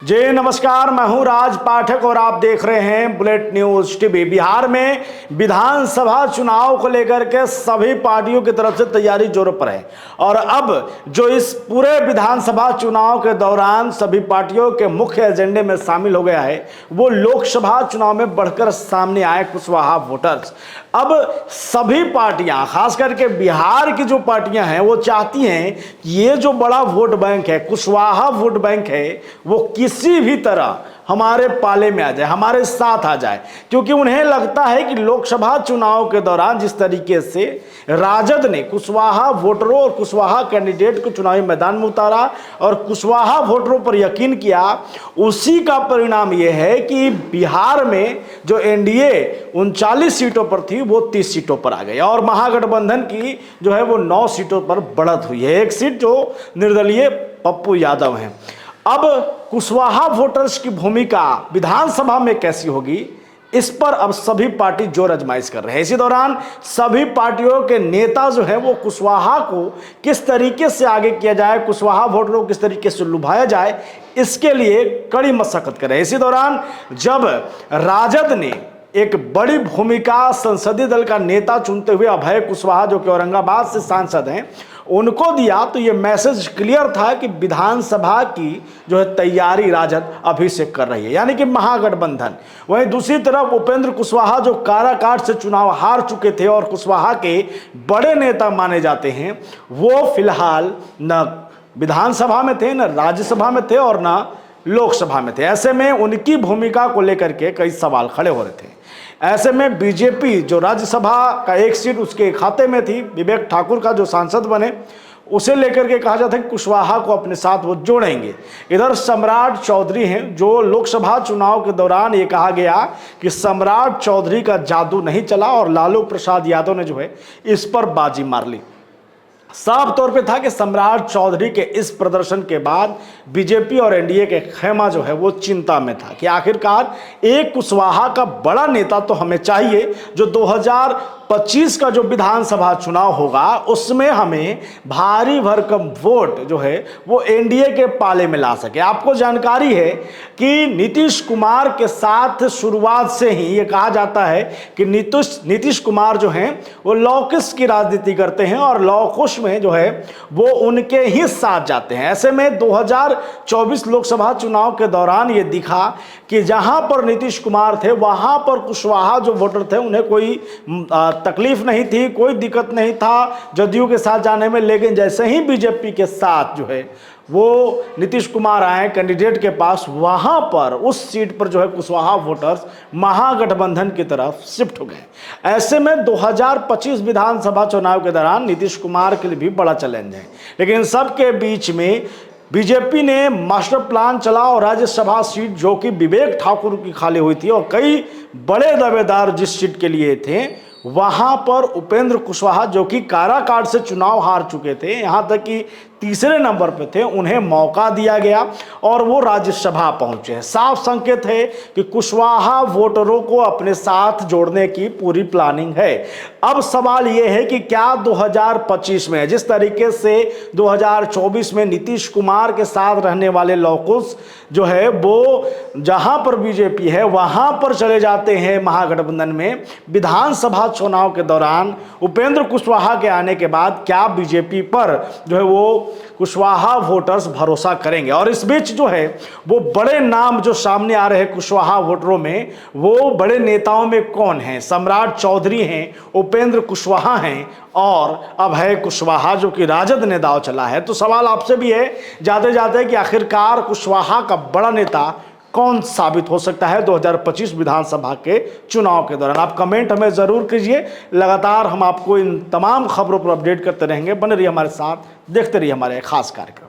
जी नमस्कार, मैं हूं राज पाठक और आप देख रहे हैं बुलेट न्यूज टीवी। बिहार में विधानसभा चुनाव को लेकर के सभी पार्टियों की तरफ से तैयारी जोरों पर है और अब जो इस पूरे विधानसभा चुनाव के दौरान सभी पार्टियों के मुख्य एजेंडे में शामिल हो गया है वो लोकसभा चुनाव में बढ़कर सामने आए कुशवाहा वोटर्स। अब सभी पार्टियां, खास करके बिहार की जो पार्टियां हैं वो चाहती हैं कि ये जो बड़ा वोट बैंक है, कुशवाहा वोट बैंक है, वो किसी भी तरह हमारे पाले में आ जाए, हमारे साथ आ जाए, क्योंकि उन्हें लगता है कि लोकसभा चुनाव के दौरान जिस तरीके से राजद ने कुशवाहा वोटरों और कुशवाहा कैंडिडेट को चुनावी मैदान में उतारा और कुशवाहा वोटरों पर यकीन किया, उसी का परिणाम यह है कि बिहार में जो एनडीए 39 सीटों पर थी वो 30 सीटों पर आ गई और महागठबंधन की जो है वो 9 सीटों पर बढ़त हुई है। एक सीट जो निर्दलीय पप्पू यादव हैं। अब कुशवाहा वोटर्स की भूमिका विधानसभा में कैसी होगी, इस पर अब सभी पार्टी जोर आजमाइश कर रहे हैं। इसी दौरान सभी पार्टियों के नेता जो है वो कुशवाहा को किस तरीके से आगे किया जाए, कुशवाहा वोटरों को किस तरीके से लुभाया जाए, इसके लिए कड़ी मशक्कत कर रहे हैं। इसी दौरान जब राजद ने एक बड़ी भूमिका संसदीय दल का नेता चुनते हुए अभय कुशवाहा, जो कि औरंगाबाद से सांसद हैं, उनको दिया, तो ये मैसेज क्लियर था कि विधानसभा की जो है तैयारी राजद अभी से कर रही है, यानी कि महागठबंधन। वहीं दूसरी तरफ उपेंद्र कुशवाहा जो काराकाट से चुनाव हार चुके थे और कुशवाहा के बड़े नेता माने जाते हैं, वो फिलहाल न विधानसभा में थे, न राज्यसभा में थे और न लोकसभा में थे। ऐसे में उनकी भूमिका को लेकर के कई सवाल खड़े हो रहे थे। ऐसे में बीजेपी जो राज्यसभा का एक सीट उसके खाते में थी, विवेक ठाकुर का जो सांसद बने, उसे लेकर के कहा जाता है कि कुशवाहा को अपने साथ वो जोड़ेंगे। इधर सम्राट चौधरी हैं, जो लोकसभा चुनाव के दौरान ये कहा गया कि सम्राट चौधरी का जादू नहीं चला और लालू प्रसाद यादव ने जो है इस पर बाजी मार ली। साफ तौर पे था कि सम्राट चौधरी के इस प्रदर्शन के बाद बीजेपी और एनडीए के खेमा जो है वो चिंता में था कि आखिरकार एक कुशवाहा का बड़ा नेता तो हमें चाहिए जो 2025 का जो विधानसभा चुनाव होगा उसमें हमें भारी भरकम वोट जो है वो एनडीए के पाले में ला सके। आपको जानकारी है कि नीतीश कुमार के साथ शुरुआत से ही ये कहा जाता है कि नीतीश कुमार जो हैं वो लौकिश की राजनीति करते हैं और लौकुश में जो है वो उनके ही साथ जाते हैं। ऐसे में 2024 लोकसभा चुनाव के दौरान ये दिखा कि जहां पर नीतीश कुमार थे वहां पर कुशवाहा जो वोटर थे उन्हें कोई तकलीफ नहीं थी, कोई दिक्कत नहीं था जदयू के साथ जाने में। लेकिन जैसे ही बीजेपी के साथ जो है वो नीतीश कुमार आए कैंडिडेट के पास, वहां पर उस सीट पर जो है कुशवाहा वोटर्स महागठबंधन की तरफ शिफ्ट हो गए। ऐसे में 2025 विधानसभा चुनाव के दौरान नीतीश कुमार के लिए भी बड़ा चैलेंज है। लेकिन सबके बीच में बीजेपी ने मास्टर प्लान चला और राज्यसभा सीट जो कि विवेक ठाकुर की खाली हुई थी और कई बड़े दावेदार जिस सीट के लिए थे, वहां पर उपेंद्र कुशवाहा जो कि काराकाट से चुनाव हार चुके थे, यहां तक कि तीसरे नंबर पे थे, उन्हें मौका दिया गया और वो राज्यसभा पहुंचे हैं। साफ संकेत है कि कुशवाहा वोटरों को अपने साथ जोड़ने की पूरी प्लानिंग है। अब सवाल यह है कि क्या 2025 में जिस तरीके से 2024 में नीतीश कुमार के साथ रहने वाले लौकुश जो है वो जहां पर बीजेपी है वहां पर चले जाते हैं महागठबंधन में, विधानसभा चुनाव के दौरान उपेंद्र कुशवाहा के आने के बाद क्या बीजेपी पर जो है वो कुशवाहा वोटर्स भरोसा करेंगे? और इस बीच जो है वो बड़े नाम जो सामने आ रहे हैं कुशवाहा वोटरों में, वो बड़े नेताओं में कौन हैं? सम्राट चौधरी हैं, उपेंद्र कुशवाहा हैं और अभय कुशवाहा जो कि राजद ने दांव चला है। तो सवाल आपसे भी है जाते जाते कि आखिरकार कुशवाहा का बड़ा नेता कौन साबित हो सकता है 2025 विधानसभा के चुनाव के दौरान? आप कमेंट हमें ज़रूर कीजिए। लगातार हम आपको इन तमाम खबरों पर अपडेट करते रहेंगे। बने रहिए हमारे साथ, देखते रहिए हमारे खास कार्यक्रम।